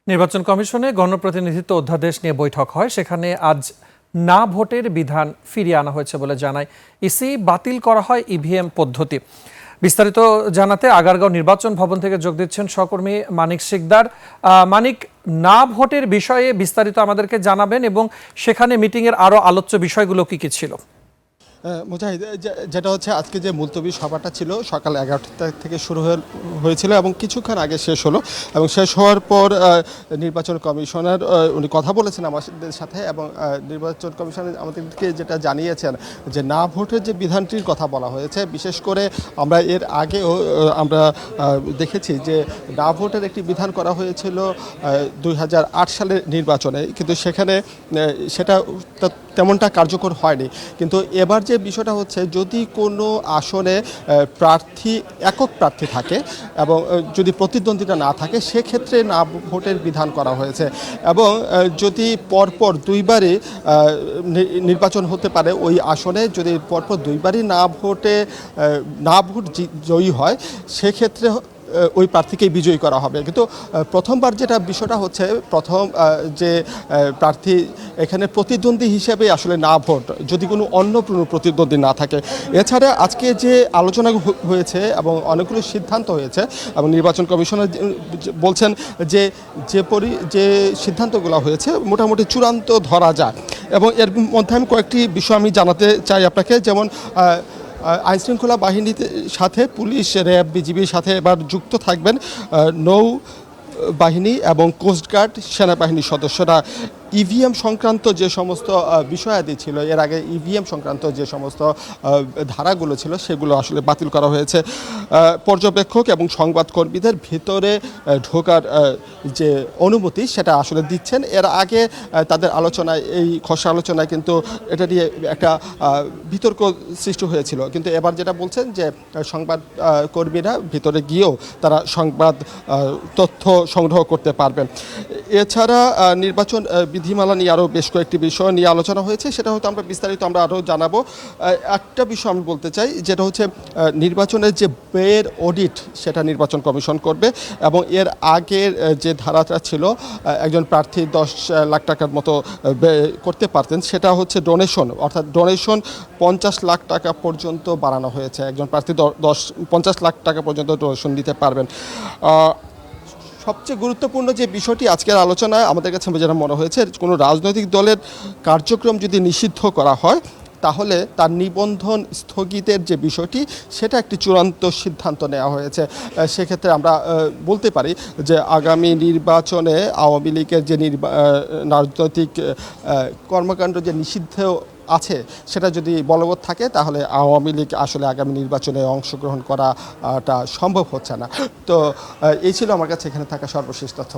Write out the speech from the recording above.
নির্বাচন কমিশনে গণপ্রতিনিধিত্ব অধ্যাদেশ নিয়ে বৈঠক হয়। সেখানে আজ না ভোটের বিধান ফিরিয়ে আনা হয়েছে বলে জানায় ইসি। বাতিল করা হয় ইভিএম পদ্ধতি। বিস্তারিত জানাতে আগারগাঁও নির্বাচন ভবন থেকে যোগ দিচ্ছেন সহকর্মী মানিক শিকদার। মানিক, না ভোটের বিষয়ে বিস্তারিত আমাদেরকে জানাবেন এবং সেখানে মিটিংয়ের আরো আলোচ্য বিষয়গুলো কি কি ছিল? মুজাহিদ, যেটা হচ্ছে আজকে যে মুলতবি সভাটা ছিল সকাল 11টা থেকে শুরু হয়েছিল এবং কিছুক্ষণ আগে শেষ হলো, এবং শেষ হওয়ার পর নির্বাচন কমিশনার উনি কথা বলেছেন আমাদের সাথে, এবং নির্বাচন কমিশনার আমাদেরকে যেটা জানিয়েছেন যে না ভোটের যে বিধানটির কথা বলা হয়েছে, বিশেষ করে আমরা এর আগেও আমরা দেখেছি যে না ভোটের একটি বিধান করা হয়েছিল 2008 সালের নির্বাচনে, কিন্তু সেখানে সেটা তেমনটা কার্যকর হয়নি। কিন্তু এবার যে বিষয়টা হচ্ছে, যদি কোনো আসনে একক প্রার্থী থাকে এবং যদি প্রতিদ্বন্দ্বিতা না থাকে, সেক্ষেত্রে না ভোটের বিধান করা হয়েছে। এবং যদি পরপর দুইবারই নির্বাচন হতে পারে ওই আসনে, যদি পরপর দুইবারই না ভোট জয়ী হয়, সেক্ষেত্রে ওই প্রার্থীকেই বিজয়ী করা হবে। কিন্তু প্রথমবার যেটা বিষয়টা হচ্ছে, প্রথম যে প্রার্থী এখানে প্রতিদ্বন্দ্বী হিসেবে আসলে না ভোট, যদি কোনো অন্য প্রতিদ্বন্দ্বী না থাকে। এছাড়া আজকে যে আলোচনা হয়েছে এবং অনেকগুলো সিদ্ধান্ত হয়েছে, এবং নির্বাচন কমিশনার বলছেন যে যে সিদ্ধান্তগুলো হয়েছে মোটামুটি চূড়ান্ত ধরা যায়। এবং এর মধ্যে আমি কয়েকটি বিষয় আমি জানাতে চাই আপনাকে, যেমন আইনশৃঙ্খলা বাহিনীর সাথে পুলিশ, র্যাব, বিজিবির সাথে এবার যুক্ত থাকবেন নৌ বাহিনী এবং কোস্টগার্ড সেনাবাহিনীর সদস্যরা। ইভিএম সংক্রান্ত যে সমস্ত বিষয়াদি ছিল, এর আগে ইভিএম সংক্রান্ত যে সমস্ত ধারাগুলো ছিল, সেগুলো আসলে বাতিল করা হয়েছে। পর্যবেক্ষক এবং সংবাদকর্মীদের ভিতরে ঢোকার যে অনুমতি, সেটা আসলে দিচ্ছেন। এর আগে তাদের আলোচনায়, এই খসড়া আলোচনায় কিন্তু এটা নিয়ে একটা বিতর্ক সৃষ্টি হয়েছিল, কিন্তু এবার যেটা বলছেন যে সংবাদকর্মীরা ভিতরে গিয়েও তারা সংবাদ তথ্য সংগ্রহ করতে পারবেন। এছাড়া নির্বাচন বিধিমালা নিয়ে আরও বেশ কয়েকটি বিষয় নিয়ে আলোচনা হয়েছে, সেটা হয়তো আমরা বিস্তারিত আরও জানাবো। একটা বিষয় আমি বলতে চাই, যেটা হচ্ছে নির্বাচনের যে ব্যয়ের অডিট, সেটা নির্বাচন কমিশন করবে। এবং এর আগের যে ধারাটা ছিল, একজন প্রার্থী 10 লাখ টাকার মতো ব্যয় করতে পারতেন, সেটা হচ্ছে ডোনেশন, অর্থাৎ ডোনেশন 50 লাখ টাকা পর্যন্ত বাড়ানো হয়েছে। একজন প্রার্থী 50 লাখ টাকা পর্যন্ত ডোনেশন দিতে পারবেন। সবচেয়ে গুরুত্বপূর্ণ যে বিষয়টি আজকের আলোচনায় আমাদের কাছে যেটা মনে হয়েছে, কোনো রাজনৈতিক দলের কার্যক্রম যদি নিষিদ্ধ করা হয়, তাহলে তার নিবন্ধন স্থগিতের যে বিষয়টি, সেটা একটি চূড়ান্ত সিদ্ধান্ত নেওয়া হয়েছে। সেক্ষেত্রে আমরা বলতে পারি যে আগামী নির্বাচনে আওয়ামী লীগের যে রাজনৈতিক কর্মকাণ্ড যে নিষিদ্ধ আছে, সেটা যদি বলবৎ থাকে, তাহলে আওয়ামী লীগ আসলে আগামী নির্বাচনে অংশগ্রহণ করাটা সম্ভব হচ্ছে না। তো এই ছিল আমার কাছে এখানে থাকা সর্বশেষ তথ্য।